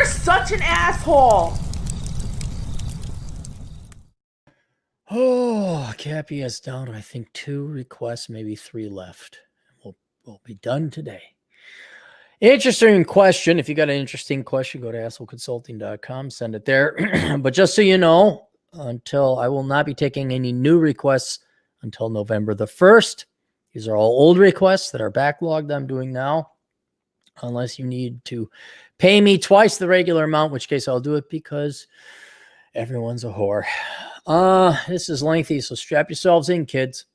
You're such an asshole. Oh, Cappy has down, I think, 2 requests, maybe 3 left. We'll be done today. Interesting question. If you got an interesting question, go to assholeconsulting.com, send it there. But just so you know, I will not be taking any new requests until November the 1st. These are all old requests that are backlogged I'm doing now. Unless you need to pay me twice the regular amount, in which case I'll do it because everyone's a whore. This is lengthy, so strap yourselves in, kids.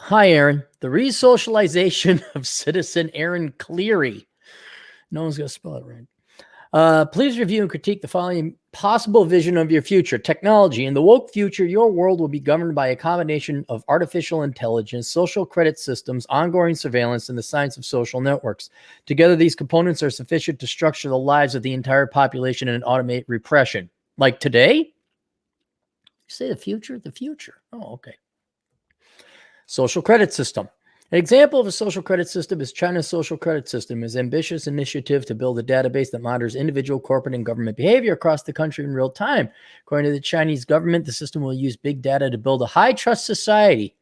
Hi, Aaron. The resocialization of citizen Aaron Cleary. No one's going to spell it right. Please review and critique the following possible vision of your future. Technology. In the woke future, your world will be governed by a combination of artificial intelligence, social credit systems, ongoing surveillance, and the science of social networks. Together, these components are sufficient to structure the lives of the entire population and automate repression. Like today? You say the future? The future. Oh, okay. Social credit system. An example of a social credit system is China's social credit system, is an ambitious initiative to build a database that monitors individual, corporate, and government behavior across the country in real time. According to the Chinese government, the system will use big data to build a high-trust society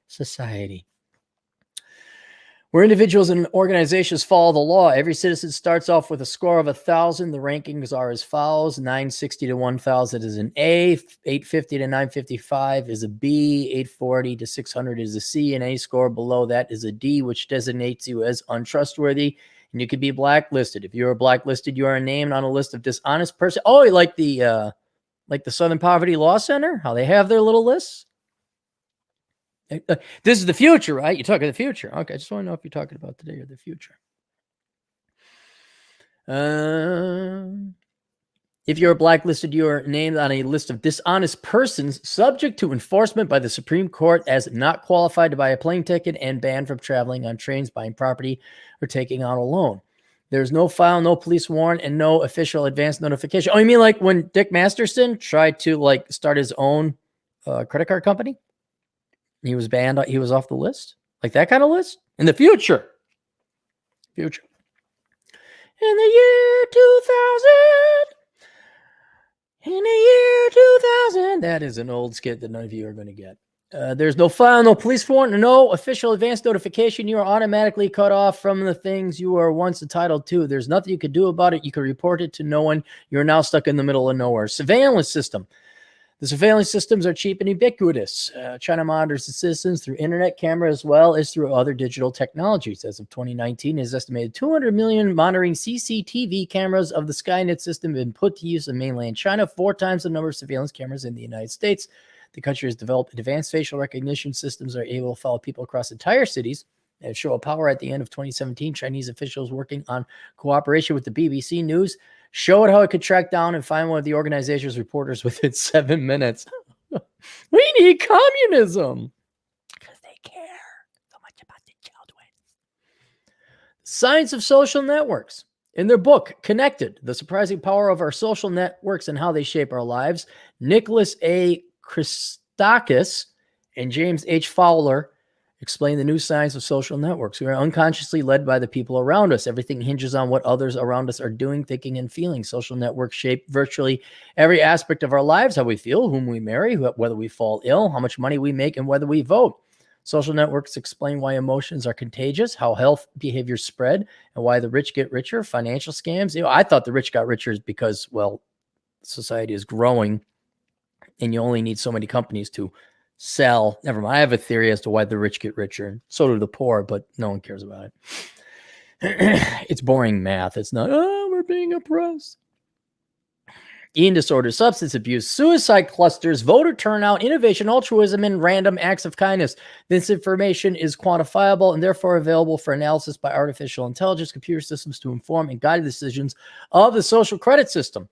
where individuals and organizations follow the law. Every citizen starts off with a score of 1,000. The rankings are as follows. 960 to 1,000 is an A. 850 to 955 is a B. 840 to 600 is a C. And any score below that is a D, which designates you as untrustworthy. And you could be blacklisted. If you're blacklisted, you are named on a list of dishonest person. Oh, like the Southern Poverty Law Center, how they have their little lists. This is the future, right? You're talking the future. Okay, I just want to know if you're talking about today or the future. If you're blacklisted, you are named on a list of dishonest persons subject to enforcement by the Supreme Court as not qualified to buy a plane ticket and banned from traveling on trains, buying property, or taking out a loan. There's no file, no police warrant, and no official advance notification. Oh, you mean like when Dick Masterson tried to start his own credit card company? He was banned. He was off the list. Like that kind of list? In the future. In the year 2000. That is an old skit that none of you are going to get. There's no file, no police warrant, no official advance notification. You are automatically cut off from the things you were once entitled to. There's nothing you could do about it. You can report it to no one. You're now stuck in the middle of nowhere. Surveillance system. The surveillance systems are cheap and ubiquitous. China monitors its citizens through internet camera as well as through other digital technologies. As of 2019, it is estimated 200 million monitoring CCTV cameras of the Skynet system have been put to use in mainland China, 4 times the number of surveillance cameras in the United States. The country has developed advanced facial recognition systems that are able to follow people across entire cities. And show of power at the end of 2017, Chinese officials working on cooperation with the BBC News showed how it could track down and find one of the organization's reporters within 7 minutes. We need communism because they care so much about the children. Science of social networks. In their book, Connected, The Surprising Power of Our Social Networks and How They Shape Our Lives, Nicholas A. Christakis and James H. Fowler explain the new science of social networks. We are unconsciously led by the people around us. Everything hinges on what others around us are doing, thinking, and feeling. Social networks shape virtually every aspect of our lives, how we feel, whom we marry, whether we fall ill, how much money we make, and whether we vote. Social networks explain why emotions are contagious, how health behaviors spread, and why the rich get richer, financial scams. I thought the rich got richer because, society is growing, and you only need so many companies to sell. Never mind. I have a theory as to why the rich get richer, and so do the poor, but no one cares about it. It's boring math. It's not, we're being oppressed. Eating disorders, substance abuse, suicide clusters, voter turnout, innovation, altruism, and random acts of kindness. This information is quantifiable and therefore available for analysis by artificial intelligence computer systems to inform and guide the decisions of the social credit system.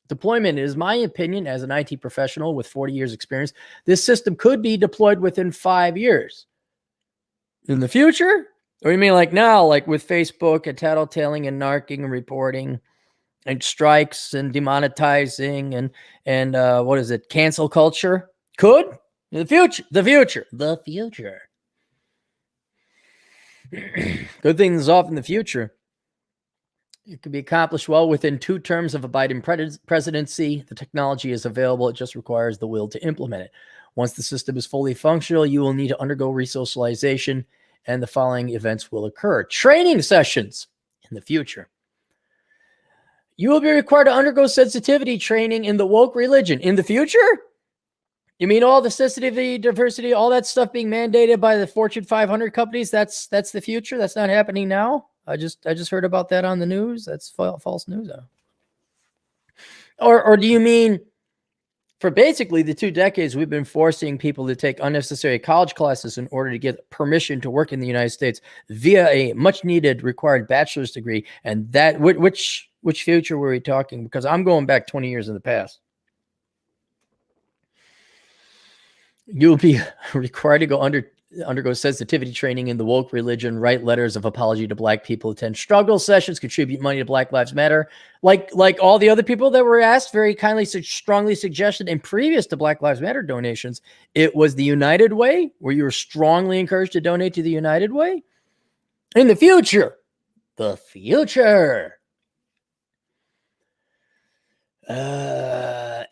Deployment is my opinion as an IT professional with 40 years experience. This system could be deployed within 5 years. In the future? Or you mean like now, like with Facebook and tattletaling and narking and reporting and strikes and demonetizing and what is it? Cancel culture? Could? In the future. The future. Good things off in the future. It can be accomplished well within 2 terms of a Biden presidency. The technology is available. It just requires the will to implement it. Once the system is fully functional, you will need to undergo resocialization, and the following events will occur. Training sessions in the future. You will be required to undergo sensitivity training in the woke religion in the future. You mean all the sensitivity, diversity, all that stuff being mandated by the Fortune 500 companies? That's the future. That's not happening now. I just heard about that on the news. That's false news. Or do you mean for basically the 2 decades we've been forcing people to take unnecessary college classes in order to get permission to work in the United States via a much needed required bachelor's degree? And that which future were we talking? Because I'm going back 20 years in the past. You'll be required to undergo sensitivity training in the woke religion, write letters of apology to Black people, attend struggle sessions, contribute money to Black Lives Matter. Like all the other people that were asked, very kindly, strongly suggested, and previous to Black Lives Matter donations, it was the United Way, where you were strongly encouraged to donate to the United Way. In the future,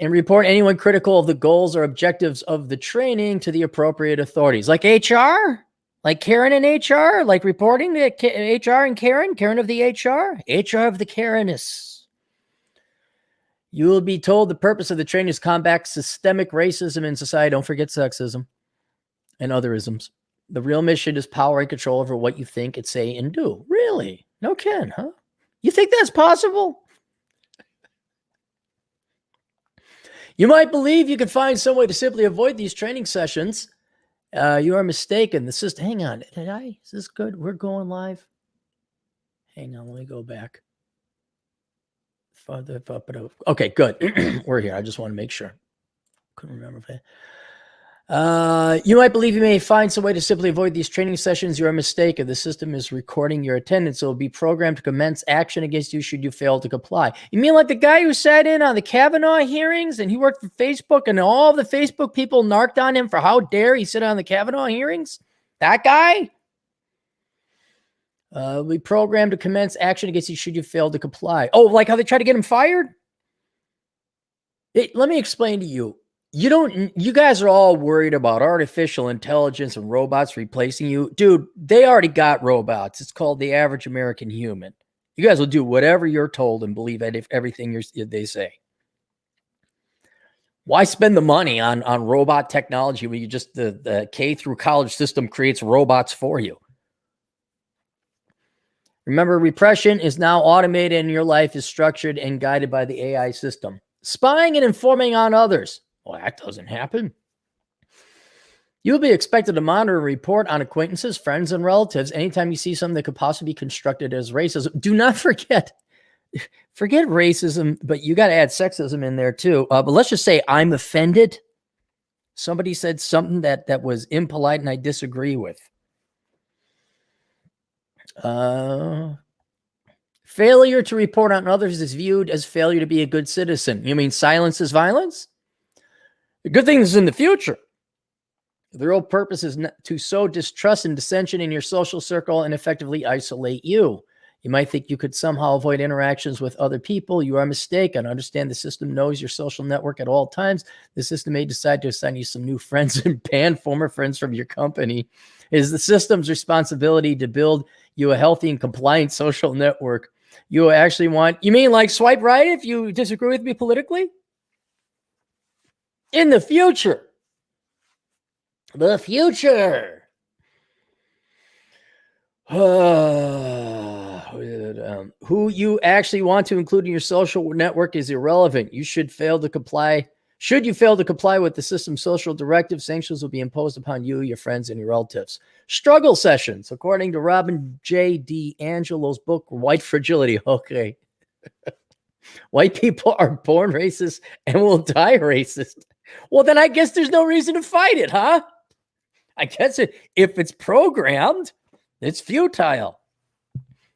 and report anyone critical of the goals or objectives of the training to the appropriate authorities, like HR, like Karen and HR, like reporting to HR and Karen of the HR of the Karenists. You will be told the purpose of the training is combat systemic racism in society. Don't forget sexism and other isms. The real mission is power and control over what you think and say and do. Really? No kidding, huh? You think that's possible? You might believe you could find some way to simply avoid these training sessions. You are mistaken. The system. Hang on. Is this good? We're going live. Hang on. Let me go back. Okay, good. We're here. I just want to make sure. Couldn't remember if you might believe you may find some way to simply avoid these training sessions. You are mistaken. The system is recording your attendance. It will be programmed to commence action against you should you fail to comply. You mean like the guy who sat in on the Kavanaugh hearings and he worked for Facebook and all the Facebook people narked on him for how dare he sit on the Kavanaugh hearings? That guy? We programmed to commence action against you should you fail to comply. Oh, like how they tried to get him fired? Let me explain to you. You guys are all worried about artificial intelligence and robots replacing you. Dude, they already got robots. It's called the average American human. You guys will do whatever you're told and believe everything they say. Why spend the money on robot technology when you just, the K through college system creates robots for you? Remember, repression is now automated and your life is structured and guided by the AI system. Spying and informing on others. Well, that doesn't happen. You'll be expected to monitor and report on acquaintances, friends, and relatives anytime you see something that could possibly be constructed as racism. Do not forget racism, but you got to add sexism in there too. But let's just say I'm offended. Somebody said something that was impolite and I disagree with. Failure to report on others is viewed as failure to be a good citizen. You mean silence is violence? The good thing is in the future. The real purpose is to sow distrust and dissension in your social circle and effectively isolate you. You might think you could somehow avoid interactions with other people. You are mistaken. Understand the system knows your social network at all times. The system may decide to assign you some new friends and ban former friends from your company. It is the system's responsibility to build you a healthy and compliant social network. You actually you mean like swipe right if you disagree with me politically? In the future. The future. Who you actually want to include in your social network is irrelevant. You should fail to comply. Should you fail to comply with the system's social directive, sanctions will be imposed upon you, your friends, and your relatives. Struggle sessions, according to Robin J. DiAngelo's book, White Fragility. Okay. White people are born racist and will die racist. Well, then I guess there's no reason to fight it, huh? I guess if it's programmed, it's futile.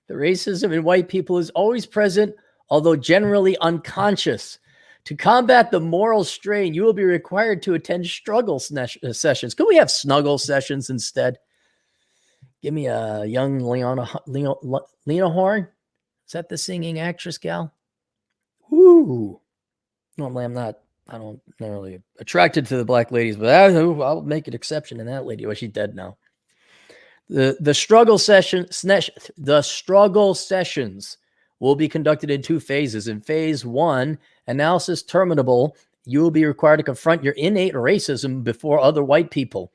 The racism in white people is always present, although generally unconscious. To combat the moral strain, you will be required to attend struggle sessions. Could we have snuggle sessions instead? Give me a young Lena Horne. Is that the singing actress gal? Ooh. Normally I don't really attracted to the black ladies, but I'll make an exception in that lady. Well, she's dead now. The struggle sessions will be conducted in 2 phases. In phase 1, analysis terminable, you will be required to confront your innate racism before other white people.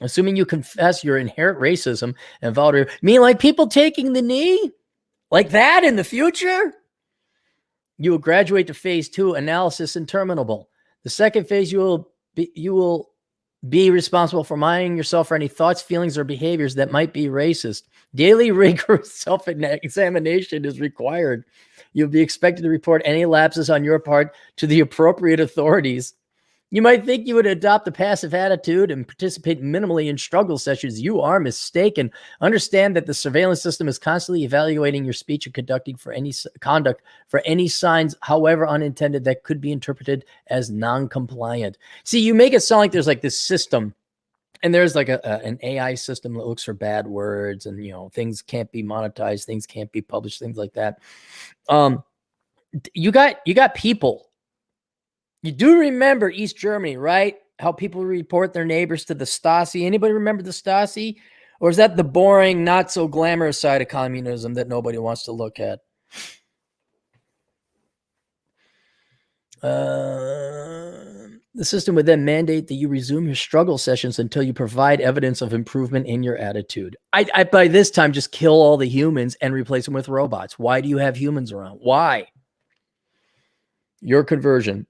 Assuming you confess your inherent racism and vow to mean like people taking the knee like that in the future, you will graduate to phase 2, analysis interminable. The second phase, you will be responsible for minding yourself for any thoughts, feelings, or behaviors that might be racist. Daily rigorous self-examination is required. You'll be expected to report any lapses on your part to the appropriate authorities. You might think you would adopt a passive attitude and participate minimally in struggle sessions. You are mistaken. Understand that the surveillance system is constantly evaluating your speech and conducting for any conduct for any signs, however unintended, that could be interpreted as non-compliant. See, you make it sound like there's like this system, and there's like an AI system that looks for bad words, and things can't be monetized, things can't be published, things like that. You got people. You do remember East Germany, right? How people report their neighbors to the Stasi. Anybody remember the Stasi? Or is that the boring, not so glamorous side of communism that nobody wants to look at? The system would then mandate that you resume your struggle sessions until you provide evidence of improvement in your attitude. I by this time just kill all the humans and replace them with robots. Why do you have humans around? Why? Your conversion.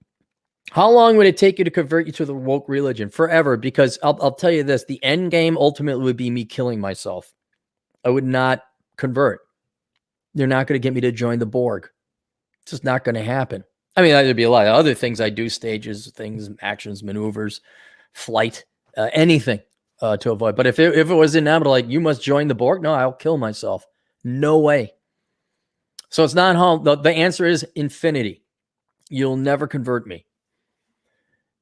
How long would it take you to convert you to the woke religion? Forever, because I'll tell you this, the end game ultimately would be me killing myself. I would not convert. They're not going to get me to join the Borg. It's just not going to happen. I mean, there'd be a lot of other things I do, stages, things, actions, maneuvers, flight, anything to avoid. But if it was inevitable, like, you must join the Borg, no, I'll kill myself. No way. So it's not home. The answer is infinity. You'll never convert me.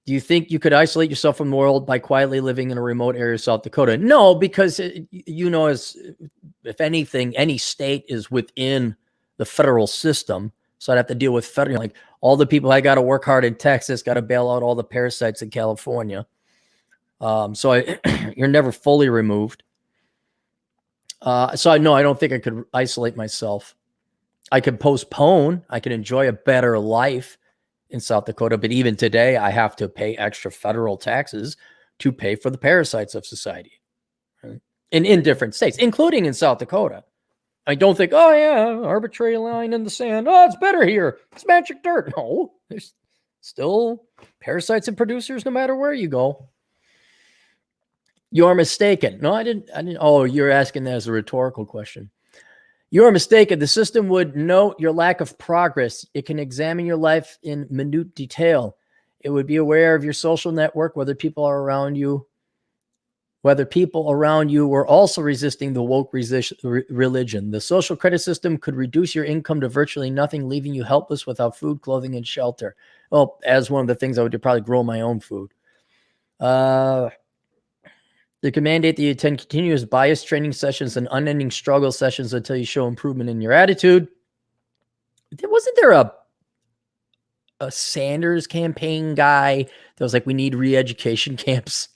Do you think you could isolate yourself from the world by quietly living in a remote area of South Dakota? No, because as if anything, any state is within the federal system. So I'd have to deal with federal, like all the people I got to work hard in Texas, got to bail out all the parasites in California. You're never fully removed. So I don't think I could isolate myself. I could postpone. I could enjoy a better life in South Dakota, but even today, I have to pay extra federal taxes to pay for the parasites of society, right? in different states, including in South Dakota. I don't think, oh yeah, arbitrary line in the sand. Oh, it's better here. It's magic dirt. No, there's still parasites and producers no matter where you go. You are mistaken. No, I didn't. Oh, you're asking that as a rhetorical question. You are mistaken. The system would note your lack of progress. It can examine your life in minute detail. It would be aware of your social network, whether people around you were also resisting the woke religion. The social credit system could reduce your income to virtually nothing, leaving you helpless without food, clothing, and shelter. Well, as one of the things I would do, probably grow my own food. They can mandate that you attend continuous bias training sessions and unending struggle sessions until you show improvement in your attitude. Wasn't there a Sanders campaign guy that was like, we need re-education camps?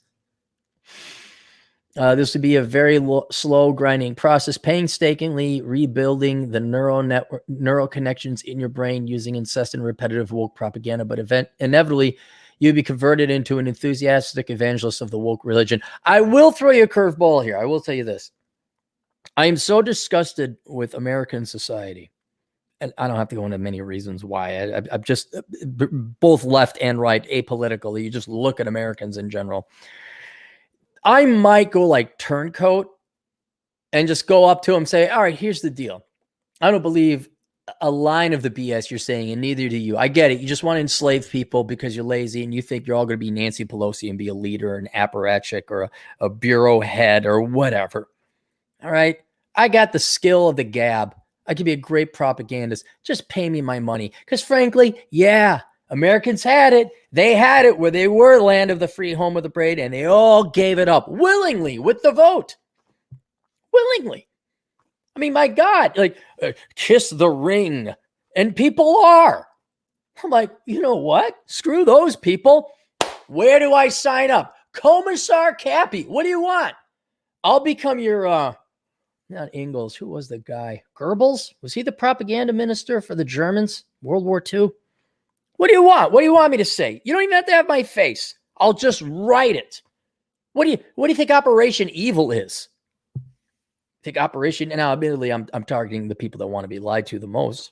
This would be a very slow, grinding process, painstakingly rebuilding the neural connections in your brain using incessant, repetitive woke propaganda. But inevitably, you'd be converted into an enthusiastic evangelist of the woke religion. I will throw you a curveball here. I will tell you this. I am so disgusted with American society. And I don't have to go into many reasons why. I'm just both left and right, apolitical. You just look at Americans in general. I might go like turncoat and just go up to him and say, all right, here's the deal. I don't believe a line of the BS you're saying, and neither do you. I get it. You just want to enslave people because you're lazy and you think you're all going to be Nancy Pelosi and be a leader, an apparatchik, or a bureau head or whatever. All right. I got the skill of the gab. I could be a great propagandist. Just pay me my money. Because frankly, yeah, Americans had it. They had it where they were land of the free, home of the brave, and they all gave it up willingly with the vote. Willingly. I mean, my God, like kiss the ring. And people are. I'm like, you know what? Screw those people. Where do I sign up? Commissar Cappy. What do you want? I'll become your, not Ingalls. Who was the guy? Goebbels? Was he the propaganda minister for the Germans? World War II? What do you want? What do you want me to say? You don't even have to have my face. I'll just write it. What do you think Operation Evil is? Think Operation, and now admittedly I'm targeting the people that want to be lied to the most.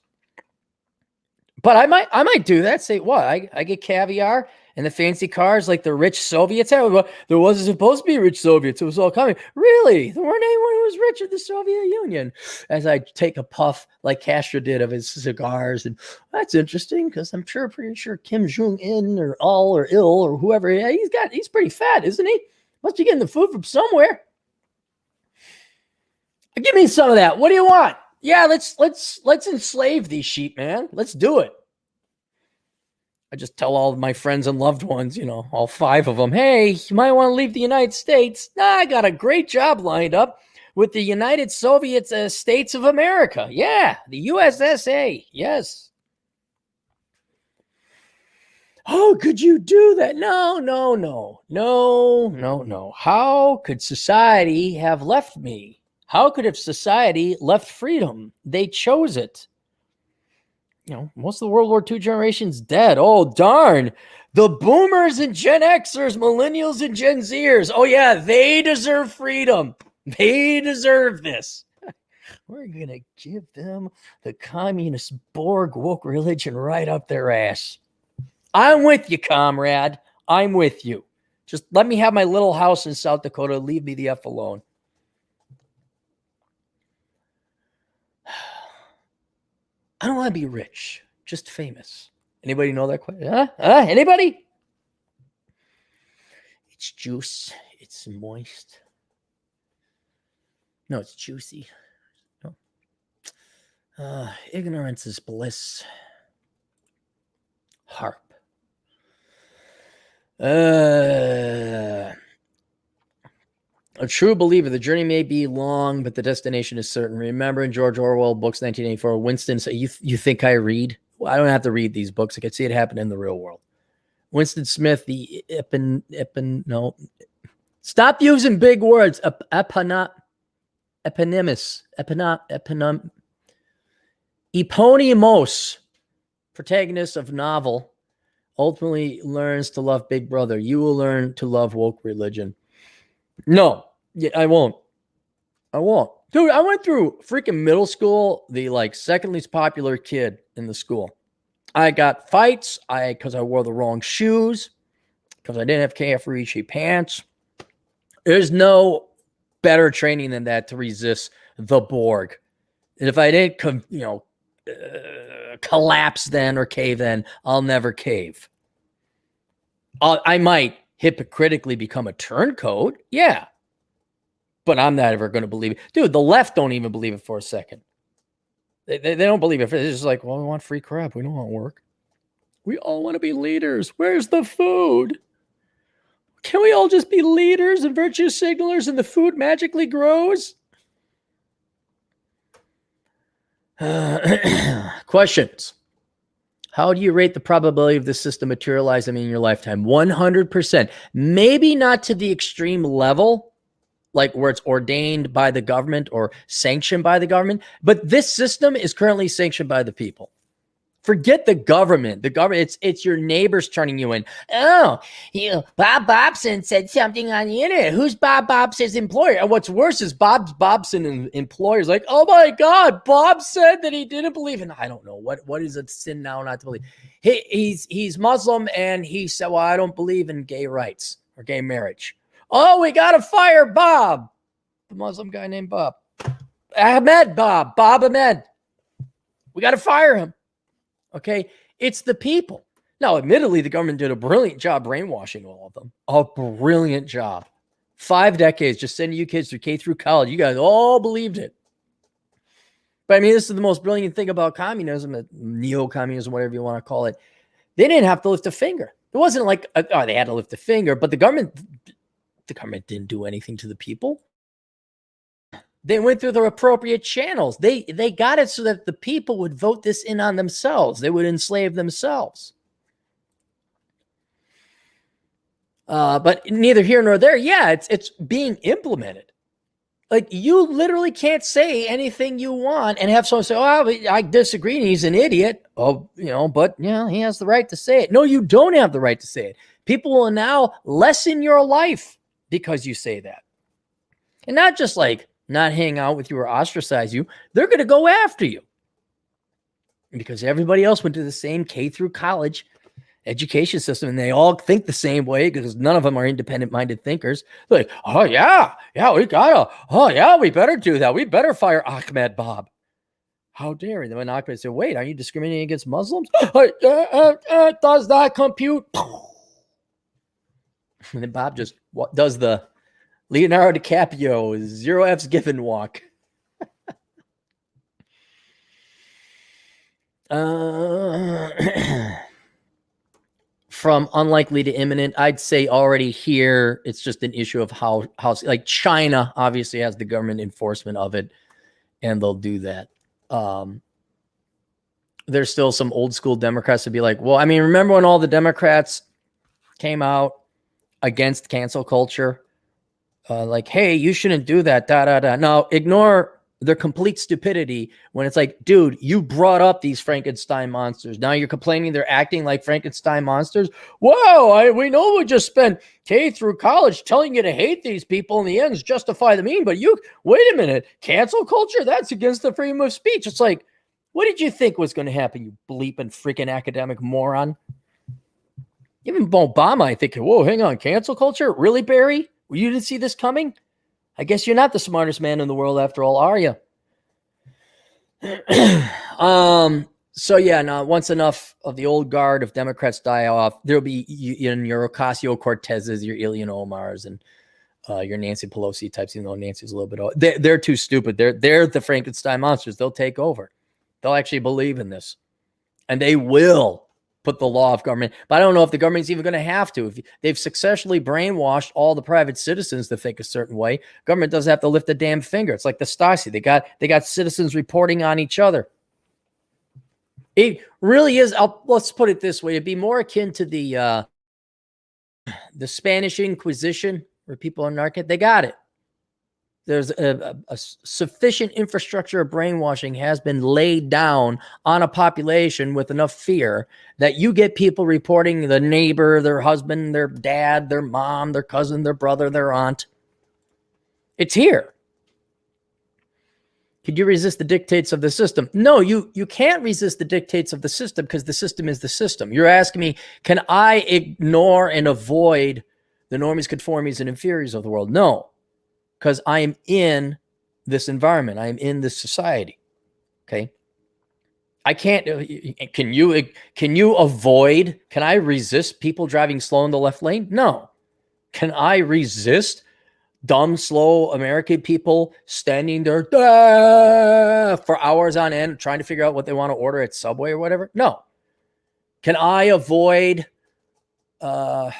But I might do that. Say what? I get caviar and the fancy cars like the rich Soviets have. Well, there wasn't supposed to be rich Soviets. It was all coming. Really? There weren't anyone who was rich in the Soviet Union. As I take a puff like Castro did of his cigars. And that's interesting because I'm pretty sure Kim Jong-un or All or Ill or whoever, yeah, he's pretty fat, isn't he? Must be getting the food from somewhere. Give me some of that. What do you want? Yeah, let's enslave these sheep, man. Let's do it. I just tell all of my friends and loved ones, all 5 of them, hey, you might want to leave the United States. Nah, I got a great job lined up with the United Soviet States of America. Yeah, the USSA. Yes. Oh, could you do that? No. How could society have left me? How could have society left freedom? They chose it. Most of the World War II generation's dead. Oh, darn. The boomers and Gen Xers, millennials and Gen Zers. Oh, yeah, they deserve freedom. They deserve this. We're going to give them the communist Borg woke religion right up their ass. I'm with you, comrade. I'm with you. Just let me have my little house in South Dakota. Leave me the F alone. I don't want to be rich, just famous. Anybody know that question? Anybody? It's juice. It's moist. No, it's juicy. No. Ignorance is bliss. Harp. A true believer, the journey may be long, but the destination is certain. Remember in George Orwell books, 1984, Winston said, you think I read? Well, I don't have to read these books. I can see it happen in the real world. Winston Smith, the no. Stop using big words. Eponymous, protagonist of novel, ultimately learns to love Big Brother. You will learn to love woke religion. No, I won't. Dude, I went through freaking middle school, the second least popular kid in the school. I got fights because I wore the wrong shoes, because I didn't have calf-reachy pants. There's no better training than that to resist the Borg. And if I didn't, collapse then or cave then, I'll never cave. I might hypocritically become a turncoat. Yeah. But I'm not ever going to believe it. Dude, the left don't even believe it for a second. They don't believe it. It's just like, well, we want free crap. We don't want work. We all want to be leaders. Where's the food? Can we all just be leaders and virtue signalers and the food magically grows? Questions. How do you rate the probability of this system materializing in your lifetime? 100%. Maybe not to the extreme level, like where it's ordained by the government or sanctioned by the government, but this system is currently sanctioned by the people. Forget the government. The government, it's your neighbors turning you in. Oh, Bob Bobson said something on the internet. Who's Bob Bobson's employer? And what's worse is Bobson employers like, oh my God, Bob said that he didn't believe in. I don't know what is a sin now not to believe. He's Muslim and he said, well, I don't believe in gay rights or gay marriage. Oh, we got to fire Bob, the Muslim guy named Bob Ahmed. We got to fire him. Okay, it's the people. Now, admittedly, the government did a brilliant job brainwashing all of them. A brilliant job. 5 decades, just sending you kids through K through college. You guys all believed it. But I mean, this is the most brilliant thing about communism, neo-communism, whatever you want to call it. They didn't have to lift a finger. It wasn't like, they had to lift a finger, but the government didn't do anything to the people. They went through the appropriate channels. They got it so that the people would vote this in on themselves. They would enslave themselves. But neither here nor there. Yeah, it's being implemented. Like, you literally can't say anything you want and have someone say, "Oh, I disagree, and he's an idiot." Oh, but he has the right to say it. No, you don't have the right to say it. People will now lessen your life because you say that. And not just like not hang out with you or ostracize you. They're going to go after you. Because everybody else went to the same K through college education system, and they all think the same way because none of them are independent-minded thinkers. Like, we better do that. We better fire Ahmed Bob. How dare he? Then when Ahmed said, "Wait, are you discriminating against Muslims?" Does that compute? And then Bob just does the Leonardo DiCaprio 0 F's given walk. From unlikely to imminent, I'd say already here, it's just an issue of how like China obviously has the government enforcement of it, and they'll do that. There's still some old school Democrats to be like, well, I mean, remember when all the Democrats came out against cancel culture? Like, hey, you shouldn't do that. No, ignore their complete stupidity when it's like, dude, you brought up these Frankenstein monsters. Now you're complaining they're acting like Frankenstein monsters. Whoa, we know we just spent K through college telling you to hate these people. In the ends justify the mean, but wait a minute, cancel culture? That's against the freedom of speech. It's like, what did you think was going to happen, you bleeping freaking academic moron? Even Obama, I think, whoa, hang on, cancel culture? Really, Barry? You didn't see this coming? I guess you're not the smartest man in the world after all, are you? So yeah, now once enough of the old guard of Democrats die off, there'll be your Ocasio-Cortezes, your Ilhan Omars, and your Nancy Pelosi types, even though Nancy's a little bit old. They're too stupid. They're the Frankenstein monsters. They'll take over. They'll actually believe in this. And they will put the law of government. But I don't know if the government's even going to have to. If they've successfully brainwashed all the private citizens to think a certain way, government doesn't have to lift a damn finger. It's like the Stasi. They got citizens reporting on each other. It really is. Let's put it this way. It'd be more akin to the Spanish Inquisition, where people are narc. They got it. There's a sufficient infrastructure of brainwashing has been laid down on a population with enough fear that you get people reporting the neighbor, their husband, their dad, their mom, their cousin, their brother, their aunt. It's here. Could you resist the dictates of the system? No, you can't resist the dictates of the system because the system is the system. You're asking me, can I ignore and avoid the normies, conformies, and inferiors of the world? No. Because I am in this environment. I am in this society. Okay. I can't. Can you avoid? Can I resist people driving slow in the left lane? No. Can I resist dumb, slow American people standing there for hours on end trying to figure out what they want to order at Subway or whatever? No. Can I avoid? Well,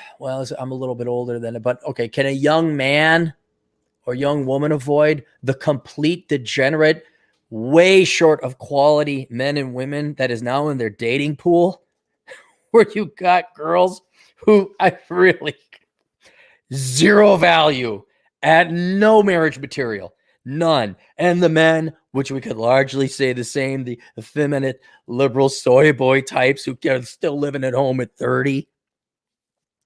I'm a little bit older than it, but okay. Can a young man or young woman avoid the complete degenerate, way short of quality men and women that is now in their dating pool, where you got girls who I really zero value, add no marriage material, none. And the men, which we could largely say the same, the effeminate liberal soy boy types who are still living at home at 30.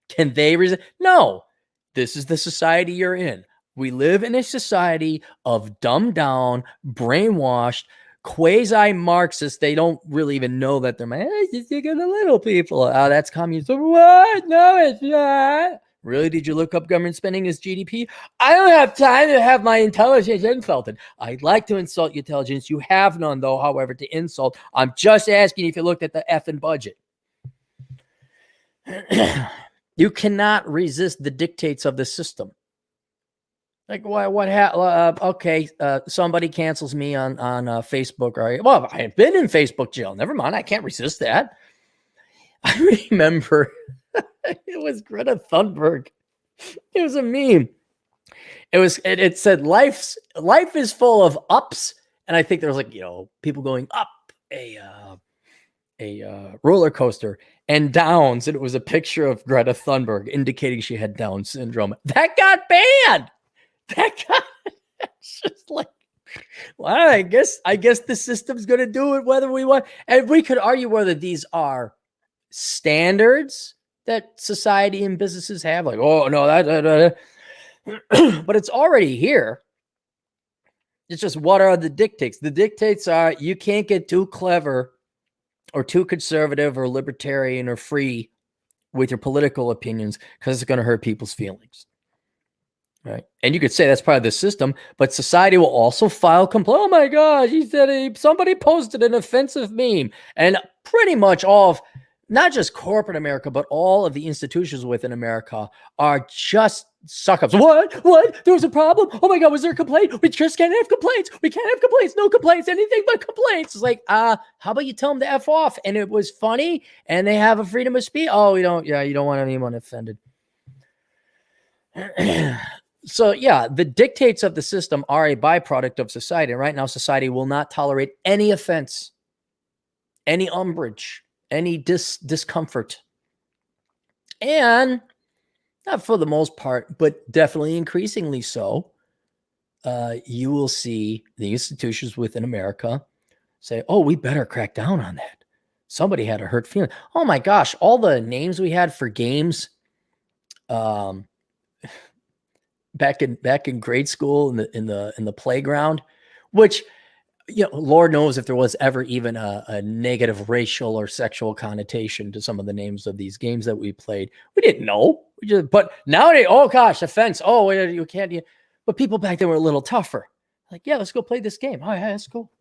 Can they resist? No. This is the society you're in. We live in a society of dumbed down, brainwashed, quasi-Marxists. They don't really even know that they're just the little people. Oh, that's communism. What? No, it's not. Really? Did you look up government spending as GDP? I don't have time to have my intelligence insulted. I'd like to insult your intelligence. You have none, though, however, to insult. I'm just asking if you looked at the effing budget. You cannot resist the dictates of the system. Like okay, somebody cancels me on Facebook. Right? Well, I have been in Facebook jail. Never mind, I can't resist that. I remember it was Greta Thunberg. It was a meme, It said life is full of ups, and I think there was like, people going up a roller coaster and downs, and it was a picture of Greta Thunberg indicating she had Down syndrome. That got banned. It's just like, well, I guess the system's going to do it whether we want. And we could argue whether these are standards that society and businesses have, like, oh no, that. But it's already here. It's just, what are the dictates? The dictates are, you can't get too clever or too conservative or libertarian or free with your political opinions, because it's going to hurt people's feelings. Right. And you could say that's part of the system, but society will also file complaint. Oh my gosh, he said somebody posted an offensive meme. And pretty much all of, not just corporate America, but all of the institutions within America are just suck ups. What? There was a problem? Oh my God, was there a complaint? We just can't have complaints. We can't have complaints. No complaints. Anything but complaints. It's like, how about you tell them to F off? And it was funny and they have a freedom of speech. Oh, you don't want anyone offended. So yeah, the dictates of the system are a byproduct of society. And right now, society will not tolerate any offense, any umbrage, any discomfort. And not for the most part, but definitely increasingly so, you will see the institutions within America say, oh, we better crack down on that. Somebody had a hurt feeling. Oh my gosh, all the names we had for games, back in grade school in the playground, which, Lord knows if there was ever even a negative racial or sexual connotation to some of the names of these games that we played. We didn't know. But nowadays, oh gosh, offense. Oh, you can't. But people back then were a little tougher. Like, yeah, let's go play this game. Oh yeah, that's cool.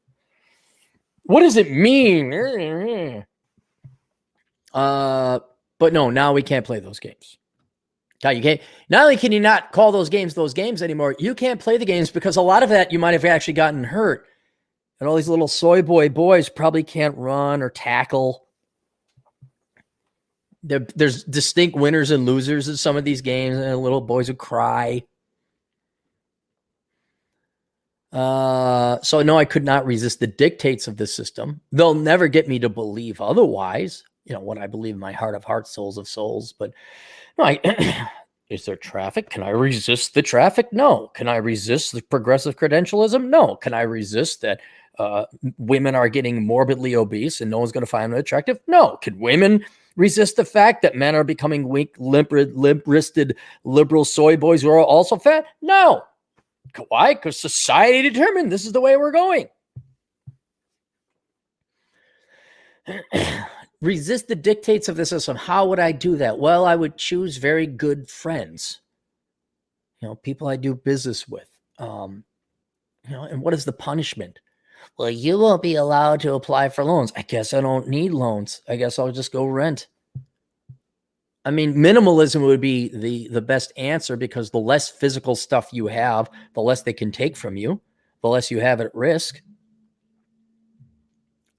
What does it mean? But no, now we can't play those games. Now you can't. Not only can you not call those games anymore, you can't play the games because a lot of that you might have actually gotten hurt. And all these little soy boys probably can't run or tackle. There's distinct winners and losers in some of these games, and little boys who cry. So no, I could not resist the dictates of the system. They'll never get me to believe otherwise. What I believe in my heart of hearts, souls of souls. But no, is there traffic? Can I resist the traffic? No. Can I resist the progressive credentialism? No. Can I resist that women are getting morbidly obese and no one's going to find them attractive? No. Can women resist the fact that men are becoming weak, limp-wristed liberal soy boys who are also fat? No. Why? Because society determined this is the way we're going. Resist the dictates of the system. How would I do that? Well, I would choose very good friends. People I do business with. And what is the punishment? Well, you won't be allowed to apply for loans. I guess I don't need loans. I guess I'll just go rent. I mean, minimalism would be the best answer, because the less physical stuff you have, the less they can take from you, the less you have at risk.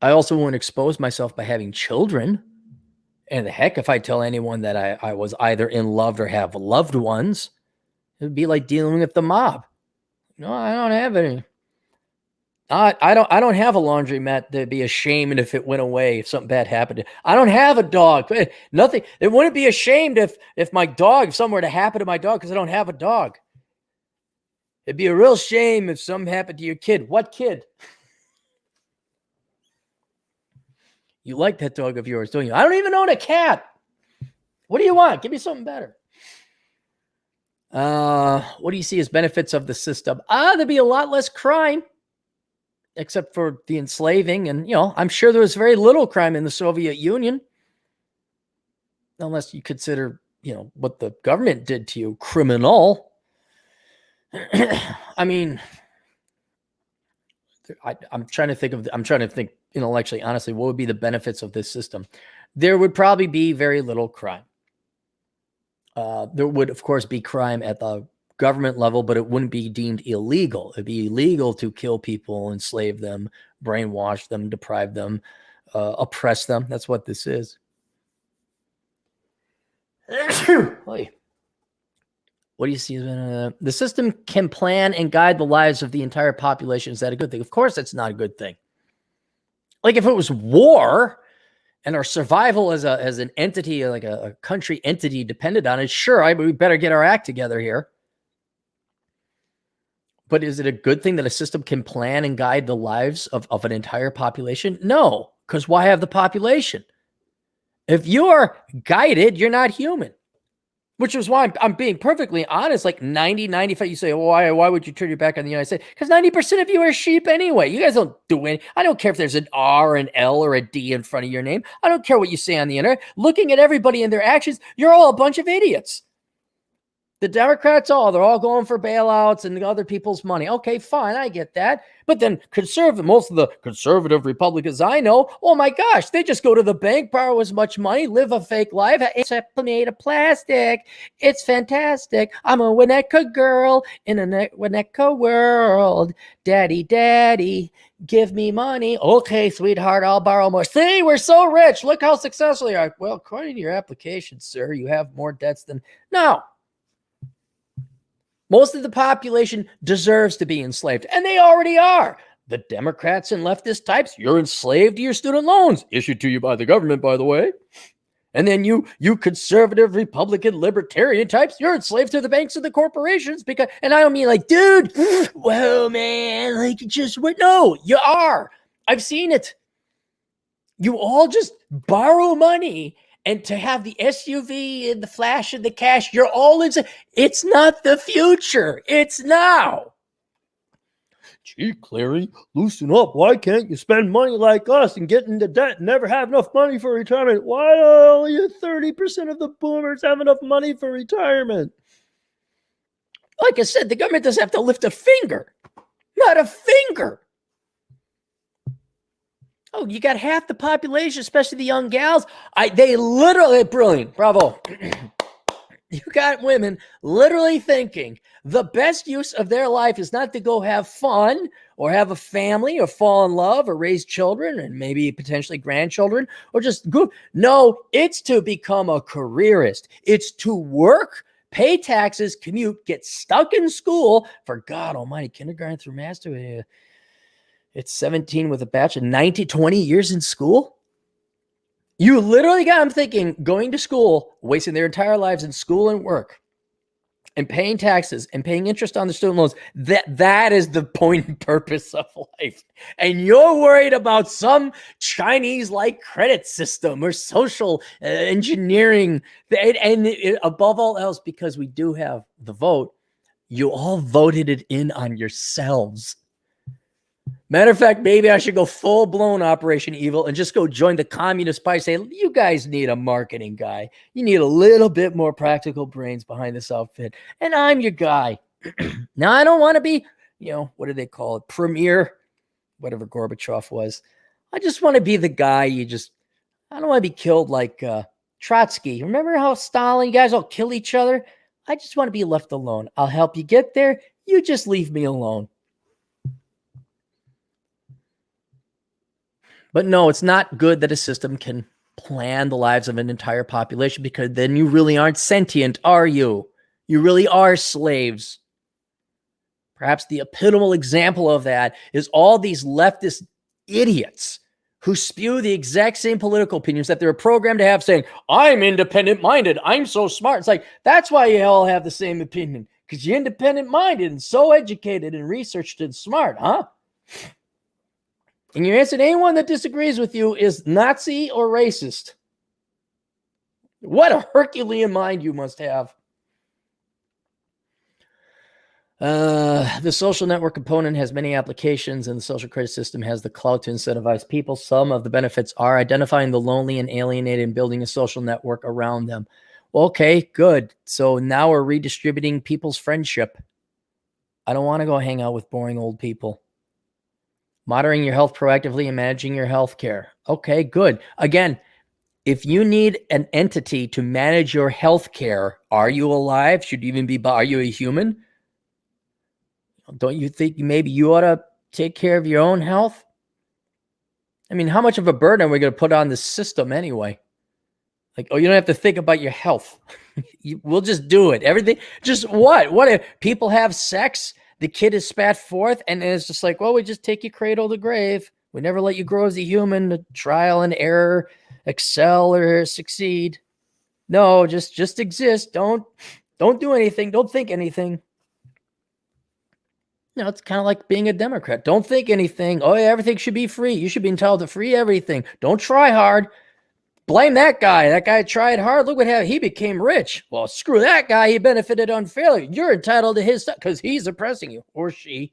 I also won't expose myself by having children. And the heck, if I tell anyone that I was either in love or have loved ones, it would be like dealing with the mob. No, I don't have any. I don't have a laundromat to be ashamed if it went away, if something bad happened. I don't have a dog. Nothing. It wouldn't be ashamed if my dog, if something were to happen to my dog, because I don't have a dog. It'd be a real shame if something happened to your kid. What kid? You like that dog of yours, don't you? I don't even own a cat. What do you want? Give me something better. What do you see as benefits of the system? There'd be a lot less crime, except for the enslaving. And, I'm sure there was very little crime in the Soviet Union, unless you consider, what the government did to you criminal. I mean, I'm trying to think intellectually, honestly, what would be the benefits of this system? There would probably be very little crime. There would, of course, be crime at the government level, but it wouldn't be deemed illegal. It'd be illegal to kill people, enslave them, brainwash them, deprive them, oppress them. That's what this is. What do you see? The system can plan and guide the lives of the entire population. Is that a good thing? Of course, it's not a good thing. Like if it was war and our survival as an entity, like a country entity depended on it, sure, we better get our act together here. But is it a good thing that a system can plan and guide the lives of an entire population? No, because why have the population? If you're guided, you're not human. Which is why I'm being perfectly honest, like 90, 95, you say, why would you turn your back on the United States? Because 90% of you are sheep anyway. You guys don't do any. I don't care if there's an R, an L, or a D in front of your name. I don't care what you say on the internet. Looking at everybody and their actions, you're all a bunch of idiots. The Democrats, they're all going for bailouts and other people's money. Okay, fine, I get that. But then most of the conservative Republicans I know, oh my gosh, they just go to the bank, borrow as much money, live a fake life. It's made of plastic. It's fantastic. I'm a Winnetka girl in a Winnetka world. Daddy, daddy, give me money. Okay, sweetheart, I'll borrow more. See, we're so rich. Look how successful you are. Well, according to your application, sir, you have more debts than... No. Most of the population deserves to be enslaved, and they already are. The Democrats and leftist types, you're enslaved to your student loans, issued to you by the government, by the way. And then you conservative, Republican, libertarian types, you're enslaved to the banks and the corporations. And I don't mean like, dude, whoa, man, like just what? No, you are. I've seen it. You all just borrow money. And to have the SUV and the flash and the cash, you're all in. It's not the future. It's now. Gee, Clary, loosen up. Why can't you spend money like us and get into debt and never have enough money for retirement? Why only 30% of the boomers have enough money for retirement? Like I said, the government doesn't have to lift a finger. Not a finger. Oh, you got half the population, especially the young gals. They literally, brilliant, bravo. You got women literally thinking the best use of their life is not to go have fun or have a family or fall in love or raise children and maybe potentially grandchildren or just go. No, it's to become a careerist. It's to work, pay taxes, commute, get stuck in school for God almighty, kindergarten through master. It's 17 with a bachelor, 20 years in school. You literally got them thinking going to school, wasting their entire lives in school and work and paying taxes and paying interest on the student loans. That is the point and purpose of life. And you're worried about some Chinese-like credit system or social engineering. And above all else, because we do have the vote, you all voted it in on yourselves. Matter of fact, maybe I should go full-blown Operation Evil and just go join the Communist Party. Say, you guys need a marketing guy. You need a little bit more practical brains behind this outfit. And I'm your guy. Now, I don't want to be, what do they call it? Premier, whatever Gorbachev was. I just want to be the guy I don't want to be killed like Trotsky. Remember how Stalin, you guys all kill each other? I just want to be left alone. I'll help you get there. You just leave me alone. But no, it's not good that a system can plan the lives of an entire population because then you really aren't sentient, are you? You really are slaves. Perhaps the epitomal example of that is all these leftist idiots who spew the exact same political opinions that they're programmed to have saying, I'm independent-minded, I'm so smart. It's like, that's why you all have the same opinion, because you're independent-minded and so educated and researched and smart, huh? And your answer to anyone that disagrees with you is Nazi or racist. What a Herculean mind you must have. The social network component has many applications, and the social credit system has the clout to incentivize people. Some of the benefits are identifying the lonely and alienated and building a social network around them. Okay, good. So now we're redistributing people's friendship. I don't want to go hang out with boring old people. Monitoring your health proactively and managing your health care. Okay, good. Again, if you need an entity to manage your health care, are you alive? Should you even be, are you a human? Don't you think maybe you ought to take care of your own health? I mean, how much of a burden are we going to put on the system anyway? Like, oh, you don't have to think about your health. We'll just do it. Everything. Just what? What if people have sex? The kid is spat forth, and it's just like, well, we just take you cradle to grave. We never let you grow as a human. To trial and error, excel or succeed. No, just exist. Don't do anything. Don't think anything. It's kind of like being a Democrat. Don't think anything. Oh, yeah, everything should be free. You should be entitled to free everything. Don't try hard. Blame that guy. That guy tried hard. Look what happened. He became rich. Well, screw that guy. He benefited unfairly. You're entitled to his stuff because he's oppressing you, or she.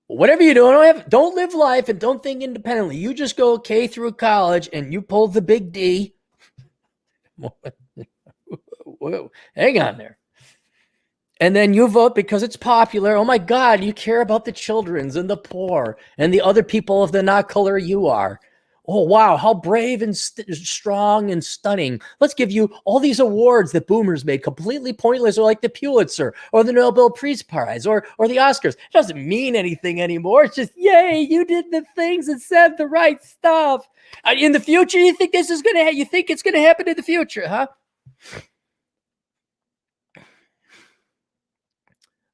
Whatever you do, don't live life and don't think independently. You just go K through college and you pull the big D. Whoa, hang on there. And then you vote because it's popular. Oh my God, you care about the children's and the poor and the other people of the not color you are. Oh, wow, how brave and strong and stunning. Let's give you all these awards that boomers made completely pointless, or like the Pulitzer or the Nobel Peace Prize or the Oscars. It doesn't mean anything anymore. It's just, yay, you did the things and said the right stuff. In the future, you think this is going to you think it's going to happen in the future, huh?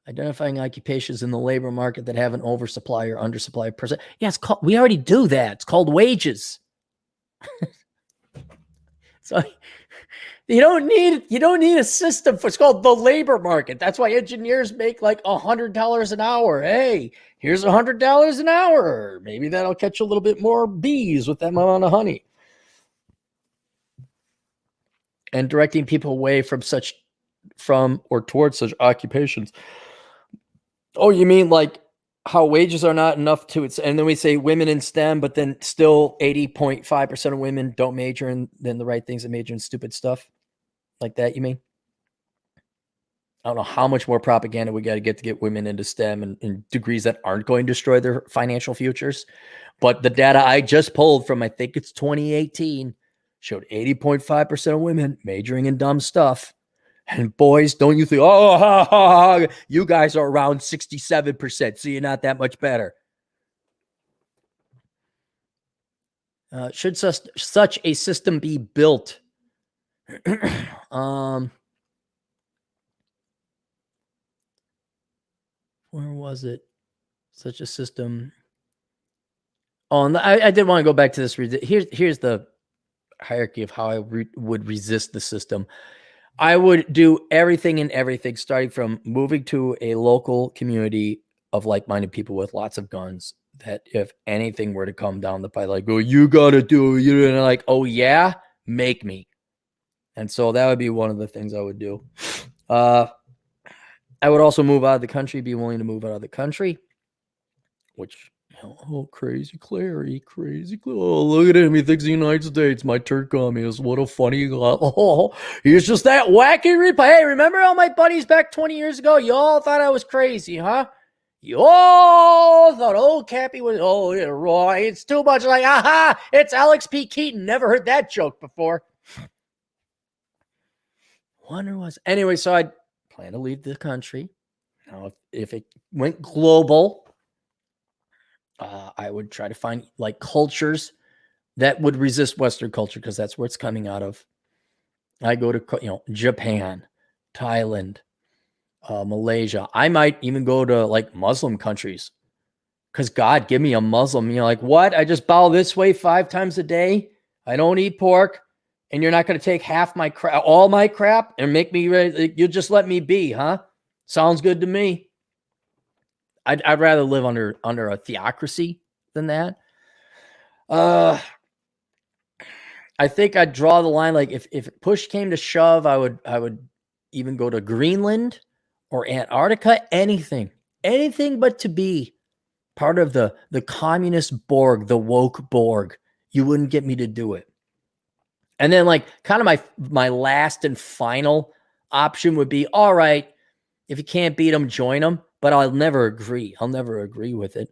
Identifying occupations in the labor market that have an oversupply or undersupply of person. Yeah, it's called, we already do that. It's called wages. So you don't need a system for, it's called the labor market. That's why engineers make like $100 an hour. Hey, here's $100 an hour. Maybe that'll catch a little bit more bees with that amount of honey. And directing people away from or towards such occupations. Oh, you mean like how wages are not enough to it? And then we say women in STEM, but then still 80.5% of women don't major in the right things and major in stupid stuff like that. You mean? I don't know how much more propaganda we got to get women into STEM and degrees that aren't going to destroy their financial futures. But the data I just pulled from, I think it's 2018, showed 80.5% of women majoring in dumb stuff. And boys, don't you think, you guys are around 67%, so you're not that much better. Should such a system be built? Where was it? Such a system. Oh, and I did want to go back to this. Here's the hierarchy of how I would resist the system. I would do everything, starting from moving to a local community of like-minded people with lots of guns, that if anything were to come down the pipe, like, oh, you got to do, you know, like, oh yeah, make me. And so that would be one of the things I would do. I would also move out of the country, be willing to move out of the country, which, oh, crazy Clary, oh, look at him, he thinks the United States, my turd communist, what a funny, he's just that wacky hey, remember all my buddies back 20 years ago? You all thought I was crazy, huh? You all thought, oh, Cappy was, oh, yeah, Roy, it's too much like, aha, it's Alex P. Keaton, never heard that joke before. Wonder was, anyway, so I'd plan to leave the country. Now, if it went global, I would try to find like cultures that would resist Western culture, because that's where it's coming out of. I go to, Japan, Thailand, Malaysia. I might even go to like Muslim countries, because God, give me a Muslim. You're like, what? I just bow this way 5 times a day. I don't eat pork, and you're not going to take half my crap, all my crap, and make me ready. You'll just let me be, huh? Sounds good to me. I'd rather live under a theocracy than that. I think I'd draw the line, like if push came to shove, I would even go to Greenland or Antarctica, anything but to be part of the communist Borg, the woke Borg. You wouldn't get me to do it. And then like kind of my last and final option would be, all right, if you can't beat them, join them. But I'll never agree. I'll never agree with it.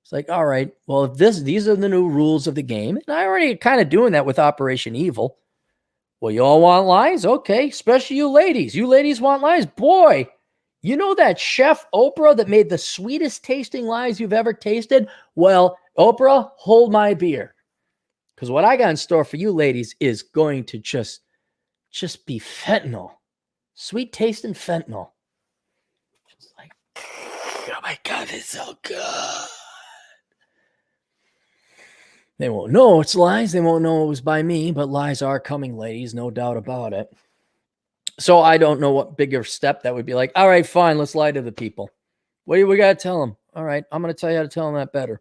It's like, all right, well, if these are the new rules of the game, and I already kind of doing that with Operation Evil. Well, you all want lies? Okay, especially you ladies. You ladies want lies? Boy, you know that chef Oprah that made the sweetest tasting lies you've ever tasted? Well, Oprah, hold my beer. Because what I got in store for you ladies is going to just be fentanyl. Sweet tasting fentanyl. Just like, oh my God, it's so good. They won't know it's lies. They won't know it was by me, but lies are coming, ladies. No doubt about it. So I don't know what bigger step that would be like. All right, fine. Let's lie to the people. What do we got to tell them? All right, I'm going to tell you how to tell them that better.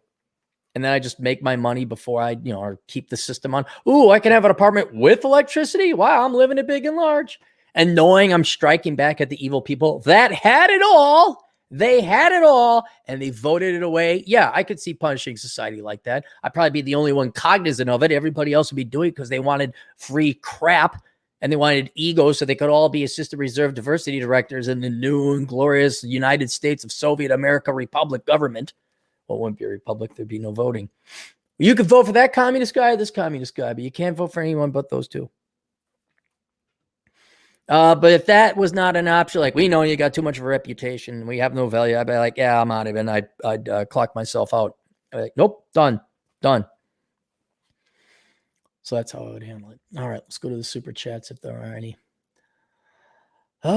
And then I just make my money before I, or keep the system on. Ooh, I can have an apartment with electricity. Wow, I'm living it big and large. And knowing I'm striking back at the evil people that had it all. They had it all and they voted it away. Yeah, I could see punishing society like that. I'd probably be the only one cognizant of it. Everybody else would be doing it because they wanted free crap and they wanted ego so they could all be assistant reserve diversity directors in the new and glorious United States of Soviet America Republic government. Well, it wouldn't be a republic. There'd be no voting. You could vote for that communist guy or this communist guy, but you can't vote for anyone but those two. But if that was not an option, like we know you got too much of a reputation, we have no value, I'd be like, yeah, I'm out of it. And I'd clock myself out. I'd be like, nope, done. So that's how I would handle it. All right, let's go to the super chats if there are any. AE,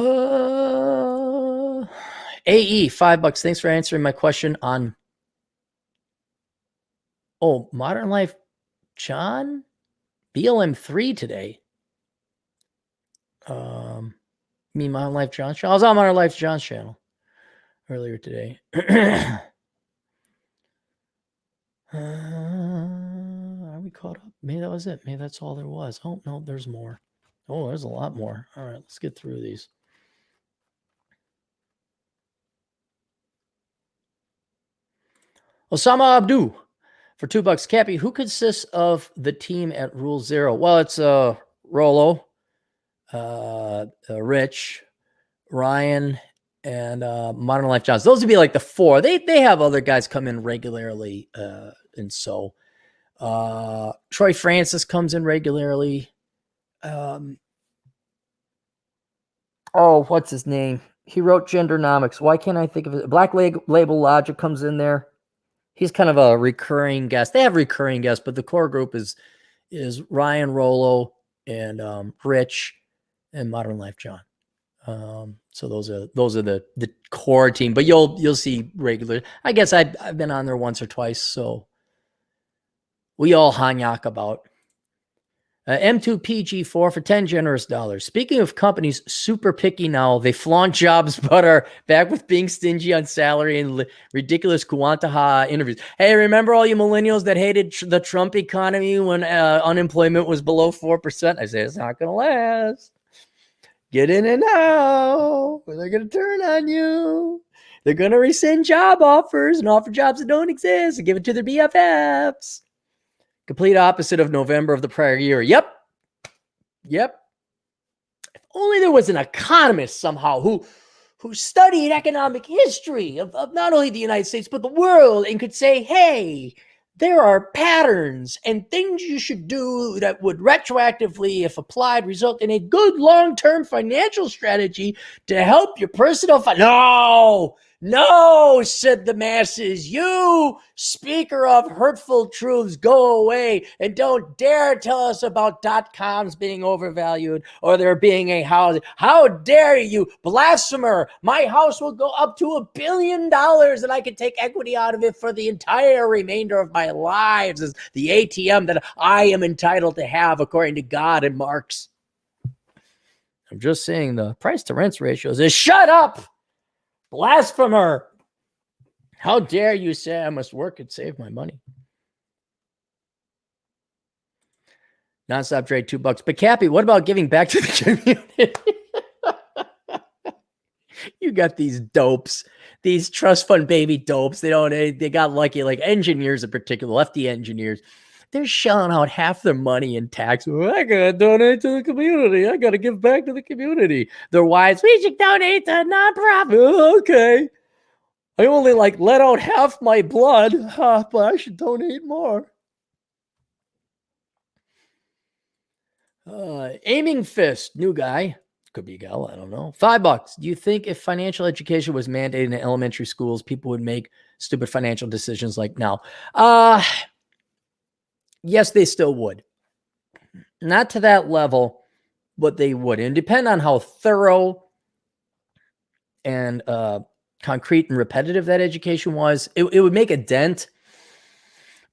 $5. Thanks for answering my question on Modern Life John? BLM3 today. Me, Modern Life John's channel. I was on Modern Life John's channel earlier today. Are we caught up? Maybe that was it. Maybe that's all there was. Oh, no, there's more. Oh, there's a lot more. All right, let's get through these. Osama Abdu for $2. Cappy, who consists of the team at Rule Zero? Well, it's Rolo, Rich, Ryan, and Modern Life Johns. Those would be like the four. They have other guys come in regularly, and so Troy Francis comes in regularly. What's his name? He wrote Gendernomics. Why can't I think of it? Black Label Logic comes in there. He's kind of a recurring guest. They have recurring guests, but the core group is Ryan, Rolo, and Rich, and Modern Life John. So those are the core team. But you'll see regular. I guess I've been on there once or twice, so we all hanyak about. M2PG4 for $10 generous. Speaking of companies super picky now, they flaunt jobs but are back with being stingy on salary and ridiculous Kuantaha interviews. Hey, remember all you millennials that hated the Trump economy when unemployment was below 4%? I say it's not going to last. Get in it now, or they're going to turn on you. They're going to rescind job offers and offer jobs that don't exist and give it to their BFFs. Complete opposite of November of the prior year. Yep. If only there was an economist somehow who studied economic history of not only the United States, but the world and could say, hey, there are patterns and things you should do that would retroactively, if applied, result in a good long-term financial strategy to help your personal No, said the masses. You, speaker of hurtful truths, go away and don't dare tell us about .coms being overvalued or there being a house. How dare you, blasphemer? My house will go up to $1 billion and I can take equity out of it for the entire remainder of my lives as the ATM that I am entitled to have according to God and Marx. I'm just saying the price to rent ratios is shut up. Blasphemer! How dare you say I must work and save my money? Nonstop trade, $2. But Cappy, what about giving back to the community? You got these dopes, these trust fund baby dopes. They got lucky, like engineers in particular, lefty engineers. They're shelling out half their money in tax. I gotta donate to the community. I gotta give back to the community. Their wives, we should donate to a nonprofit. Okay. I only let out half my blood, but I should donate more. Aiming Fist, new guy. Could be a gal, I don't know. $5. Do you think if financial education was mandated in elementary schools, people would make stupid financial decisions like now? Yes, they still would. Not to that level, but they would. And depend on how thorough and concrete and repetitive that education was, it would make a dent.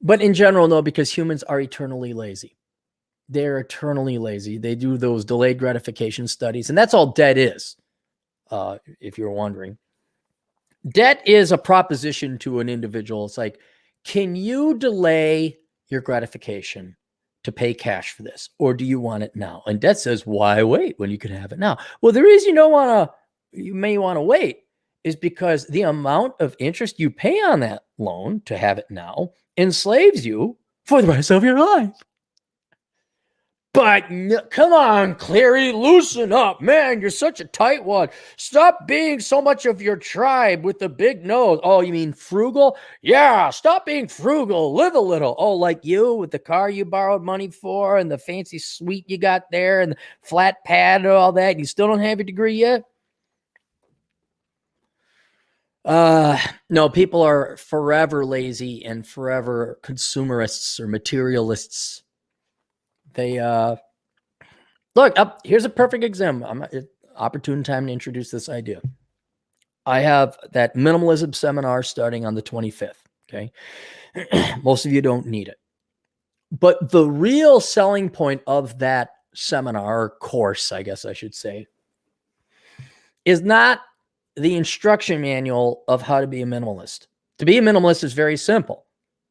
But in general, no, because humans are eternally lazy. They're eternally lazy. They do those delayed gratification studies, and that's all debt is, if you're wondering. Debt is a proposition to an individual. It's like, can you delay your gratification to pay cash for this, or do you want it now? And debt says, why wait when you can have it now? Well, the reason you may want to wait is because the amount of interest you pay on that loan to have it now enslaves you for the rest of your life. But come on, Cleary, loosen up. Man, you're such a tight one. Stop being so much of your tribe with the big nose. Oh, you mean frugal? Yeah, stop being frugal. Live a little. Oh, like you with the car you borrowed money for and the fancy suite you got there and the flat pad and all that. You still don't have your degree yet? No, people are forever lazy and forever consumerists or materialists. They look up. Here's a perfect example. Opportune time to introduce this idea. I have that minimalism seminar starting on the 25th. Okay, most of you don't need it, but the real selling point of that seminar or course, I guess I should say, is not the instruction manual of how to be a minimalist. To be a minimalist is very simple.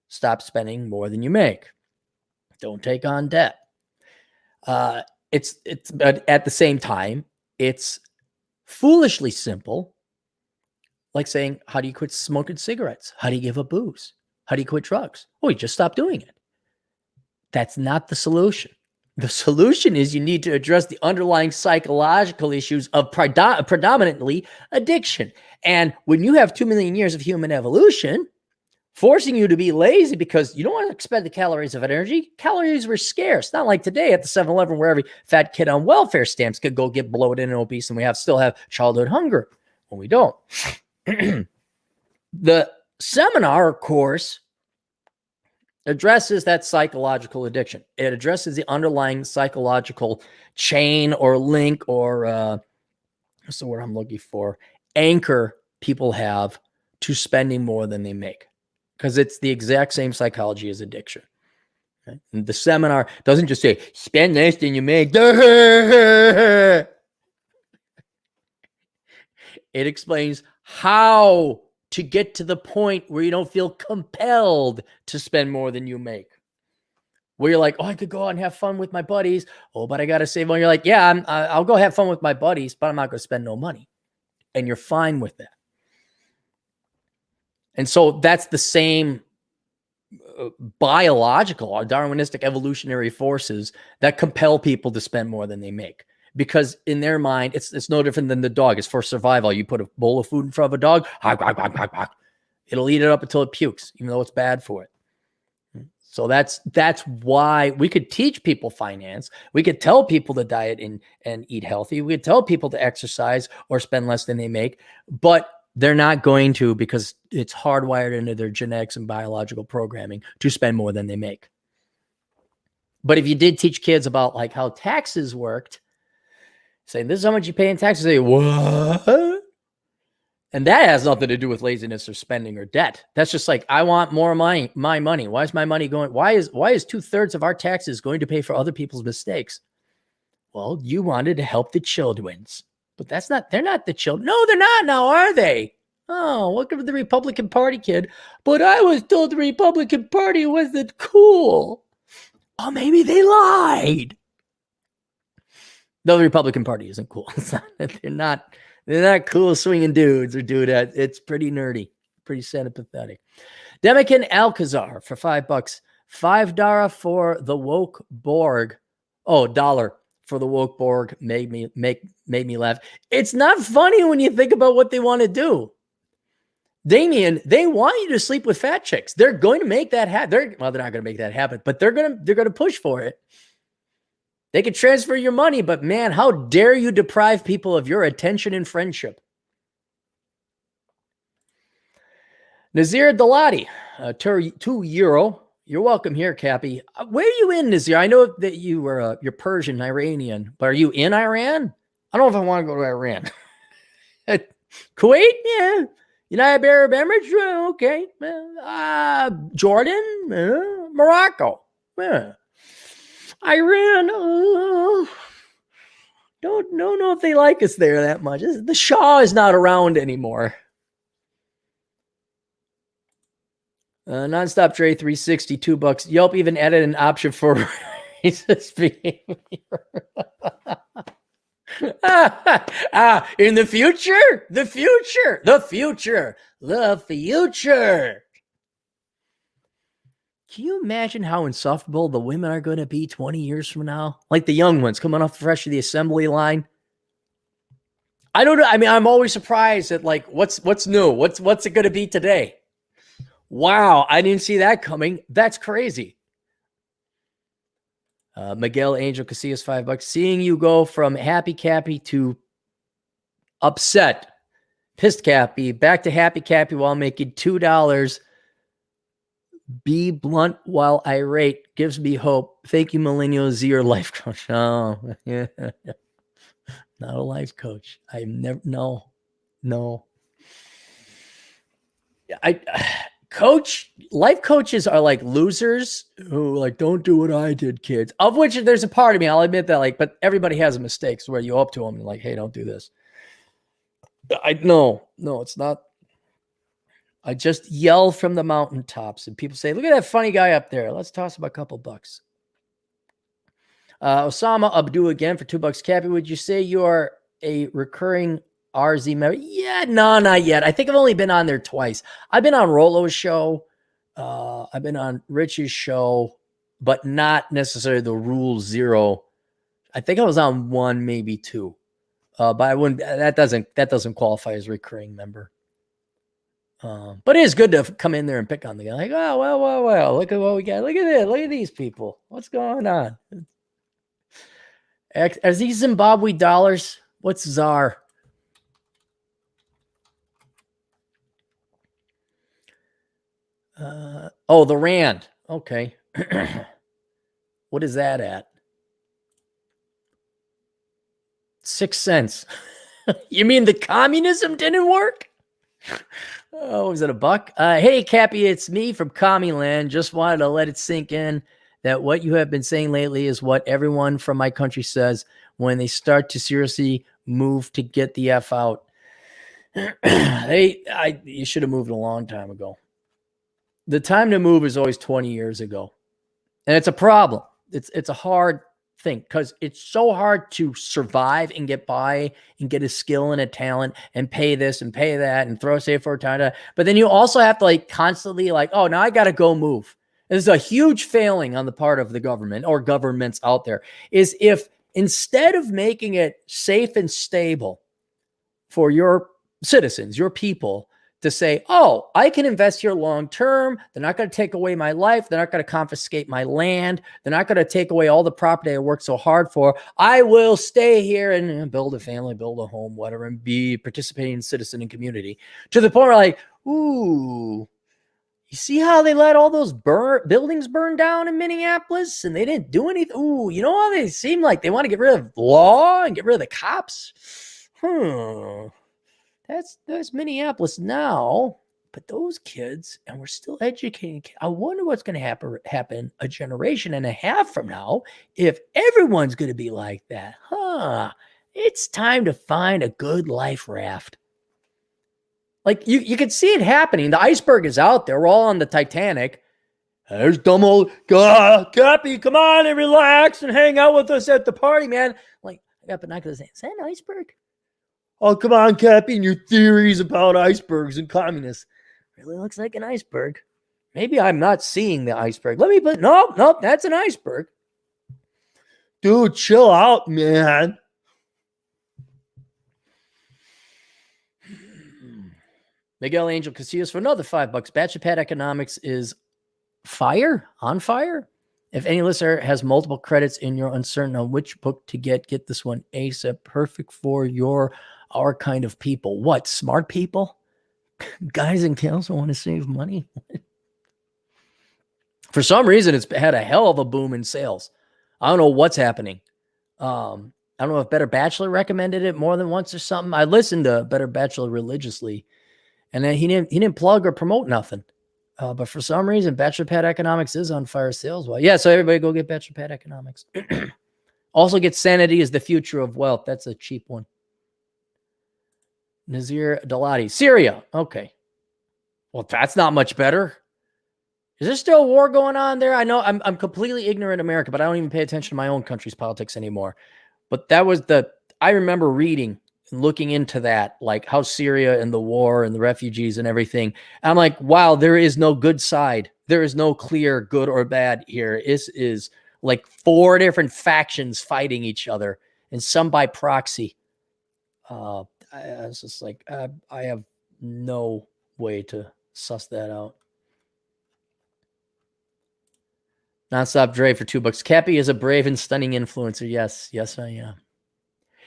Stop spending more than you make. Don't take on debt. But at the same time, it's foolishly simple. Like saying, how do you quit smoking cigarettes? How do you give up booze? How do you quit drugs? Oh, you just stop doing it. That's not the solution. The solution is you need to address the underlying psychological issues of predominantly addiction. And when you have 2 million years of human evolution, forcing you to be lazy because you don't want to expend the calories of energy. Calories were scarce. Not like today at the 7-Eleven where every fat kid on welfare stamps could go get bloated and obese and we still have childhood hunger when we don't. The seminar course addresses that psychological addiction. It addresses the underlying psychological chain or link or what's the word I'm looking for? Anchor people have to spending more than they make. Because it's the exact same psychology as addiction. Okay? And the seminar doesn't just say, spend less than you make. It explains how to get to the point where you don't feel compelled to spend more than you make. Where you're like, oh, I could go out and have fun with my buddies. Oh, but I got to save money. You're like, yeah, I'll go have fun with my buddies, but I'm not going to spend no money. And you're fine with that. And so that's the same biological or Darwinistic evolutionary forces that compel people to spend more than they make. Because in their mind, it's no different than the dog. It's for survival. You put a bowl of food in front of a dog, it'll eat it up until it pukes, even though it's bad for it. So that's why we could teach people finance. We could tell people to diet and eat healthy. We could tell people to exercise or spend less than they make, but they're not going to because it's hardwired into their genetics and biological programming to spend more than they make. But if you did teach kids about like how taxes worked, saying this is how much you pay in taxes, they say, what? And that has nothing to do with laziness or spending or debt. That's just like, I want more money, my money. Why is my money going? Why is 2/3 of our taxes going to pay for other people's mistakes? Well, you wanted to help the children's. But they're not the children. No, they're not now, are they? Oh, welcome to the Republican Party, kid. But I was told the Republican Party wasn't cool. Oh, maybe they lied. No, the Republican Party isn't cool. They're not cool swinging dudes or dudettes. It's pretty nerdy, pretty sad and pathetic. Demikin Alcazar for $5. $5 for the woke Borg. Oh, $1. For the woke Borg made me laugh. It's not funny when you think about what they want to do. Damien, they want you to sleep with fat chicks. They're going to make that happen. They're not going to make that happen, but they're going to push for it. They can transfer your money, but man, how dare you deprive people of your attention and friendship? Nazir Dalati, €2. You're welcome here, Cappy. Where are you in this year? I know that you're Persian, Iranian, but are you in Iran? I don't know if I want to go to Iran. Kuwait, yeah. United Arab Emirates, okay. Jordan, Morocco, yeah. Iran, don't know if they like us there that much. The Shah is not around anymore. Nonstop Dre 360, $2. Yelp even added an option for racist behavior. In the future. Can you imagine how insufferable the women are going to be 20 years from now? Like the young ones coming off fresh of the assembly line. I don't know. I mean, I'm always surprised at like what's new. What's it going to be today? Wow, I didn't see that coming. That's crazy. Miguel Angel Casillas, $5. Seeing you go from happy Cappy to upset, pissed Cappy, back to happy Cappy while making $2. Be blunt while irate gives me hope. Thank you, millennials. Your life coach. Oh, yeah. Not a life coach. I'm never. No. Life coaches are like losers who like don't do what I did, kids. Of which there's a part of me, I'll admit that, like, but everybody has mistakes where you up to them and like, hey, don't do this. No, it's not. I just yell from the mountaintops and people say, look at that funny guy up there. Let's toss him a couple bucks. Osama Abdu again for $2. Cappy, would you say you are a recurring RZ member? Yeah, no, not yet. I think I've only been on there twice. I've been on Rolo's show. I've been on Rich's show, but not necessarily the Rule Zero. I think I was on one, maybe two. But I wouldn't. That doesn't qualify as a recurring member. But it is good to come in there and pick on the guy. Like, oh, well, look at what we got. Look at it. Look at these people. What's going on? Are these Zimbabwe dollars? What's ZAR? The Rand. Okay. What is that at? 6 cents. You mean the communism didn't work? Oh, was it $1? Hey, Cappy, it's me from Commieland. Just wanted to let it sink in that what you have been saying lately is what everyone from my country says when they start to seriously move to get the F out. You should have moved a long time ago. The time to move is always 20 years ago. And it's a problem. It's a hard thing because it's so hard to survive and get by and get a skill and a talent and pay this and pay that and throw save for a time. But then you also have to like constantly like, oh, now I got to go move. This is a huge failing on the part of the government or governments out there is if instead of making it safe and stable for your citizens, your people, to say, oh, I can invest here long term. They're not going to take away my life. They're not going to confiscate my land. They're not going to take away all the property I worked so hard for. I will stay here and build a family, build a home, whatever, and be participating citizen and community. To the point where like, ooh, you see how they let all those buildings burn down in Minneapolis and they didn't do anything? Ooh, you know how they seem like they want to get rid of law and get rid of the cops? That's Minneapolis now, but those kids, and we're still educating. I wonder what's going to happen a generation and a half from now if everyone's going to be like that. It's time to find a good life raft. Like you can see it happening. The iceberg is out there. We're all on the Titanic. There's dumb old Cappy, come on and relax and hang out with us at the party, man. Like, I got binoculars. Is that an iceberg? Oh, come on, Cappy, and your theories about icebergs and communists. Really looks like an iceberg. Maybe I'm not seeing the iceberg. Nope, that's an iceberg. Dude, chill out, man. Miguel Angel Casillas for another $5. Bachelor Economics is on fire. If any listener has multiple credits and you're uncertain on which book to get this one ASAP. Perfect for our kind of people. What? Smart people? Guys and gals who want to save money? For some reason, it's had a hell of a boom in sales. I don't know what's happening. I don't know if Better Bachelor recommended it more than once or something. I listened to Better Bachelor religiously, and then he didn't plug or promote nothing. But for some reason, Bachelor Pad Economics is on fire sales-wise. Yeah, so everybody go get Bachelor Pad Economics. Also get Sanity is the Future of Wealth. That's a cheap one. Nazir Dalati. Syria. Okay. Well, that's not much better. Is there still a war going on there? I know I'm completely ignorant of America, but I don't even pay attention to my own country's politics anymore. But that was I remember reading and looking into that, like how Syria and the war and the refugees and everything. And I'm like, wow, there is no good side. There is no clear good or bad here. This is like 4 different factions fighting each other, and some by proxy. I was just like, I have no way to suss that out. Nonstop Dre for $2. Cappy is a brave and stunning influencer. Yes, I am.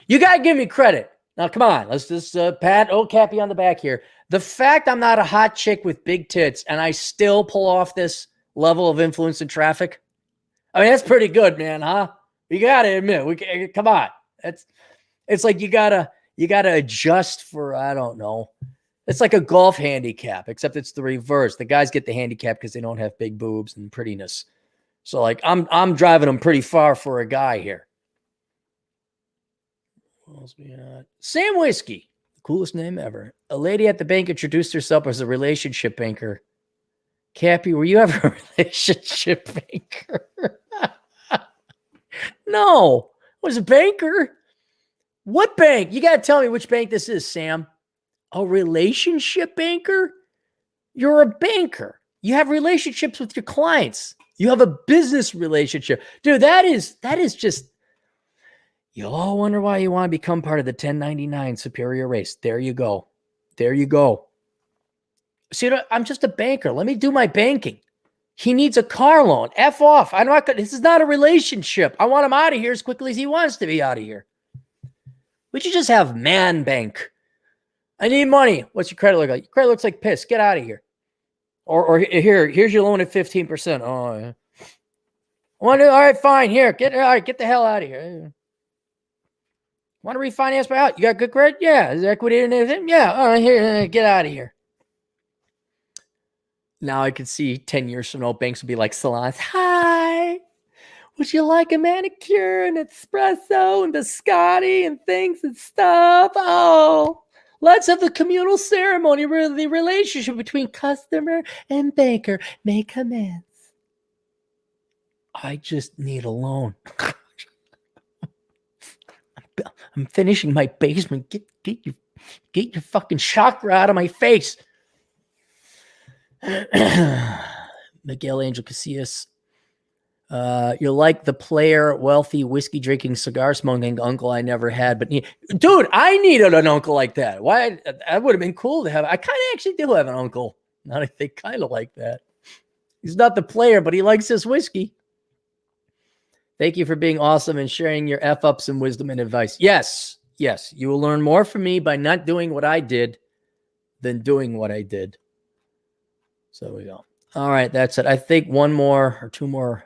You got to give me credit. Now, come on. Let's just pat old Cappy on the back here. The fact I'm not a hot chick with big tits and I still pull off this level of influence in traffic, I mean, that's pretty good, man, huh? You got to admit, come on. It's like you gotta adjust for, I don't know. It's like a golf handicap, except it's the reverse. The guys get the handicap because they don't have big boobs and prettiness. So like I'm driving them pretty far for a guy here. What else we got? Sam Whiskey, the coolest name ever. A lady at the bank introduced herself as a relationship banker. Cappy, were you ever a relationship banker? No, I was a banker. What bank? You got to tell me which bank this is, Sam. A relationship banker? You're a banker. You have relationships with your clients. You have a business relationship. Dude, that is just, you'll all wonder why you want to become part of the 1099 superior race. There you go. See, I'm just a banker. Let me do my banking. He needs a car loan. F off. This is not a relationship. I want him out of here as quickly as he wants to be out of here. We should just have man bank. I need money. What's your credit look like? Your credit looks like piss. Get out of here. Or here's your loan at 15%. Oh, yeah. All right, fine. Here, get the hell out of here. Want to refinance my house? You got good credit? Yeah. Is there equity in anything? Yeah. All right, here, get out of here. Now I can see 10 years from now, banks will be like salons. Hi. Would you like a manicure and espresso and biscotti and things and stuff? Oh, let's have the communal ceremony where the relationship between customer and banker may commence. I just need a loan. I'm finishing my basement. Get your fucking chakra out of my face. Miguel Angel Casillas. You're like the player, wealthy, whiskey drinking, cigar smoking uncle I never had. But dude, I needed an uncle like that. Why? That would have been cool to have. I kind of actually do have an uncle. Now I think kind of like that. He's not the player, but he likes his whiskey. Thank you for being awesome and sharing your F-ups and wisdom and advice. Yes. You will learn more from me by not doing what I did than doing what I did. So there we go. All right, that's it. I think 1 more or 2 more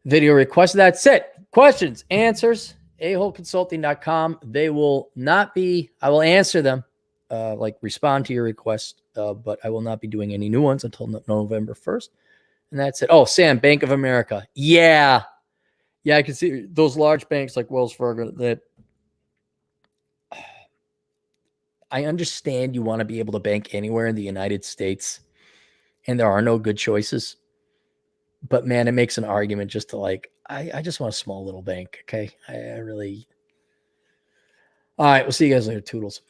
video requests. That's it. Questions, answers, aholeconsulting.com. They will not be, I will answer them, respond to your request, but I will not be doing any new ones until November 1st. And that's it. Oh, Sam, Bank of America. Yeah, I can see those large banks like Wells Fargo that I understand you want to be able to bank anywhere in the United States, and there are no good choices. But man, it makes an argument just to I just want a small little bank. Okay. I really. All right. We'll see you guys later. Toodles.